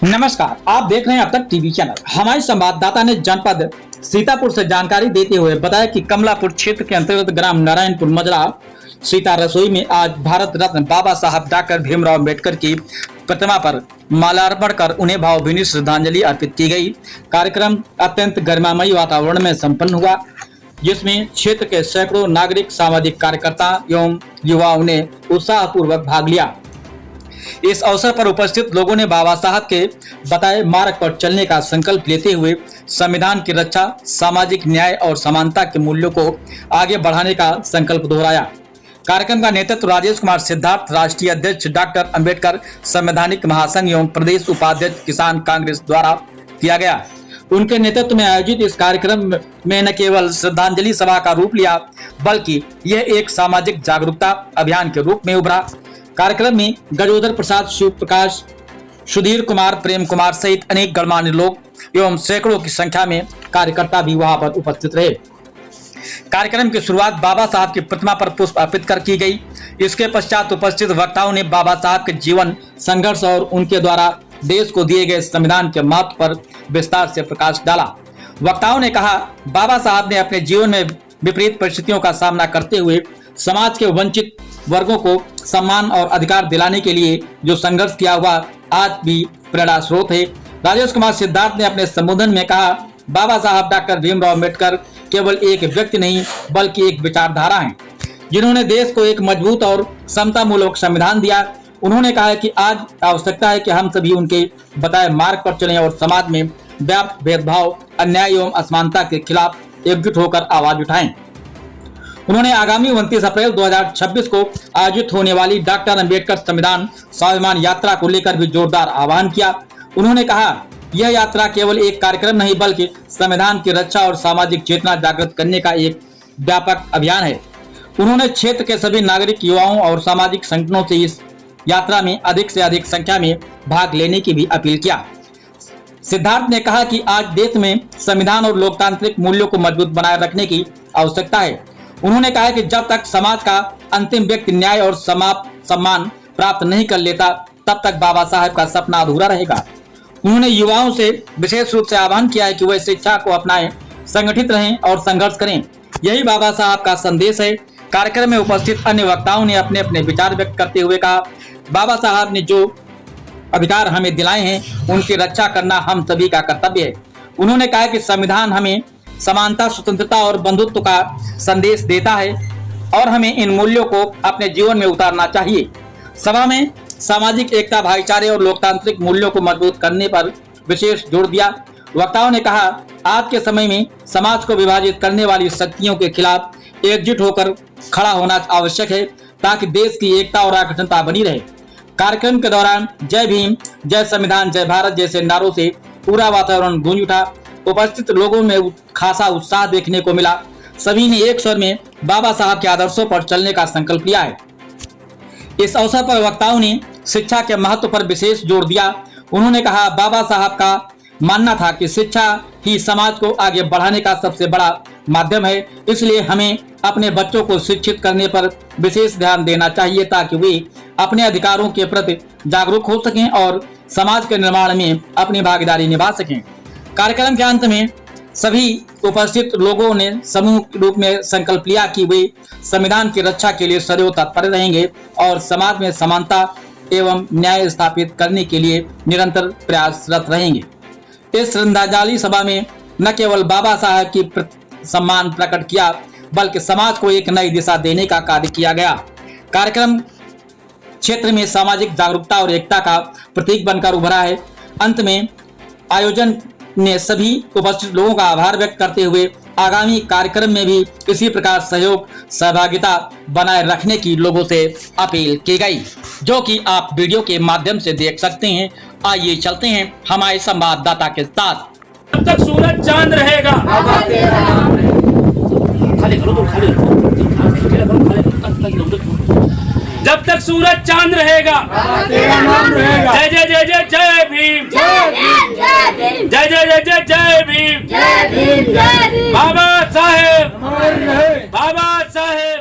नमस्कार, आप देख रहे हैं अब तक टीवी चैनल। हमारे संवाददाता ने जनपद सीतापुर से जानकारी देते हुए बताया कि कमलापुर क्षेत्र के अंतर्गत ग्राम नारायणपुर मजरा सीता रसोई में आज भारत रत्न बाबा साहब डॉक्टर भीमराव अम्बेडकर की प्रतिमा पर माल्यार्पण कर उन्हें भावभीनी श्रद्धांजलि अर्पित की गई। कार्यक्रम अत्यंत गरिमामयी वातावरण में संपन्न हुआ, जिसमें क्षेत्र के सैकड़ों नागरिक, सामाजिक कार्यकर्ता एवं युवाओं ने उत्साहपूर्वक भाग लिया। इस अवसर पर उपस्थित लोगों ने बाबा साहब के बताए मार्ग पर चलने का संकल्प लेते हुए संविधान की रक्षा, सामाजिक न्याय और समानता के मूल्यों को आगे बढ़ाने का संकल्प दोहराया। कार्यक्रम का नेतृत्व राजेश कुमार सिद्धार्थ, राष्ट्रीय अध्यक्ष डॉक्टर अंबेडकर संवैधानिक महासंघ एवं प्रदेश उपाध्यक्ष किसान कांग्रेस द्वारा किया गया। उनके नेतृत्व में आयोजित इस कार्यक्रम में न केवल श्रद्धांजलि सभा का रूप लिया, बल्कि यह एक सामाजिक जागरूकता अभियान के रूप में उभरा। कार्यक्रम में गजोदर प्रसाद, शिव प्रकाश, सुधीर कुमार, प्रेम कुमार सहित अनेक गणमान्य लोग एवं सैकड़ों की संख्या में कार्यकर्ता भी वहां पर उपस्थित रहे। कार्यक्रम की शुरुआत बाबा साहब की प्रतिमा पर पुष्प अर्पित कर की गई। इसके पश्चात उपस्थित वक्ताओं ने बाबा साहब के जीवन, संघर्ष और उनके द्वारा देश को दिए गए संविधान के महत्व पर विस्तार से प्रकाश डाला। वक्ताओं ने कहा, बाबा साहब ने अपने जीवन में विपरीत परिस्थितियों का सामना करते हुए समाज के वंचित वर्गों को सम्मान और अधिकार दिलाने के लिए जो संघर्ष किया हुआ आज भी प्रेरणा स्रोत है। राजेश कुमार सिद्धार्थ ने अपने संबोधन में कहा, बाबा साहब डॉक्टर भीमराव अम्बेडकर केवल एक व्यक्ति नहीं बल्कि एक विचारधारा हैं, जिन्होंने देश को एक मजबूत और समतामूलक संविधान दिया। उन्होंने कहा कि आज आवश्यकता है कि हम सभी उनके बताए मार्ग पर चलें और समाज में व्याप्त भेदभाव, अन्याय एवं असमानता के खिलाफ एकजुट होकर आवाज उठाएं। उन्होंने आगामी 29 अप्रैल 2026 को आयोजित होने वाली डॉक्टर अंबेडकर संविधान स्वाभिमान यात्रा को लेकर भी जोरदार आह्वान किया। उन्होंने कहा, यह यात्रा केवल एक कार्यक्रम नहीं बल्कि संविधान की रक्षा और सामाजिक चेतना जागृत करने का एक व्यापक अभियान है। उन्होंने क्षेत्र के सभी नागरिक, युवाओं और सामाजिक संगठनों से इस यात्रा में अधिक से अधिक संख्या में भाग लेने की भी अपील किया। सिद्धार्थ ने कहा कि आज देश में संविधान और लोकतांत्रिक मूल्यों को मजबूत बनाए रखने की आवश्यकता है। उन्होंने कहा कि जब तक समाज का अंतिम व्यक्ति न्याय और सम्मान प्राप्त नहीं कर लेता, तब तक बाबा साहब का सपना अधूरा रहेगा। उन्होंने युवाओं से विशेष रूप से आह्वान किया है कि वे शिक्षा को अपनाएं, संगठित रहें और संघर्ष करें। यही बाबा साहब का संदेश है। कार्यक्रम में उपस्थित अन्य वक्ताओं ने अपने अपने विचार व्यक्त करते हुए कहा, बाबा साहब ने जो अधिकार हमें दिलाए हैं, उनकी रक्षा करना हम सभी का कर्तव्य है। उन्होंने कहा कि संविधान हमें समानता, स्वतंत्रता और बंधुत्व का संदेश देता है और हमें इन मूल्यों को अपने जीवन में उतारना चाहिए। सभा में सामाजिक एकता, भाईचारे और लोकतांत्रिक मूल्यों को मजबूत करने पर विशेष जोर दिया। वक्ताओं ने कहा, आज के समय में समाज को विभाजित करने वाली शक्तियों के खिलाफ एकजुट होकर खड़ा होना आवश्यक है, ताकि देश की एकता और अखंडता बनी रहे। कार्यक्रम के दौरान जय भीम, जय संविधान, जय भारत जैसे नारों से पूरा वातावरण गूंज उठा। उपस्थित लोगों में खासा उत्साह देखने को मिला। सभी ने एक स्वर में बाबा साहब के आदर्शों पर चलने का संकल्प लिया है। इस अवसर पर वक्ताओं ने शिक्षा के महत्व पर विशेष जोर दिया। उन्होंने कहा, बाबा साहब का मानना था कि शिक्षा ही समाज को आगे बढ़ाने का सबसे बड़ा माध्यम है, इसलिए हमें अपने बच्चों को शिक्षित करने पर विशेष ध्यान देना चाहिए, ताकि वे अपने अधिकारों के प्रति जागरूक हो सकें और समाज के निर्माण में अपनी भागीदारी निभा सकें। कार्यक्रम के अंत में सभी उपस्थित लोगों ने समूह रूप में संकल्प लिया कि वे संविधान की रक्षा के लिए सदैव तत्पर रहेंगे और समाज में समानता एवं न्याय स्थापित करने के लिए निरंतर प्रयासरत रहेंगे। इस श्रद्धांजलि सभा में न केवल बाबा साहब की सम्मान प्रकट किया, बल्कि समाज को एक नई दिशा देने का कार्य किया गया। कार्यक्रम क्षेत्र में सामाजिक जागरूकता और एकता का प्रतीक बनकर उभरा है। अंत में आयोजन ने सभी उपस्थित लोगों का आभार व्यक्त करते हुए आगामी कार्यक्रम में भी इसी प्रकार सहयोग, सहभागिता बनाए रखने की लोगों से अपील की गई, जो कि आप वीडियो के माध्यम से देख सकते हैं। आइए चलते हैं हमारे संवाददाता के साथ। जब तक सूरज चांद रहेगा, जब तक सूरज चांद रहेगा, जय जय जय जय जय भीम, जय जय जय जय जय भीम। बाबा साहेब, बाबा साहेब।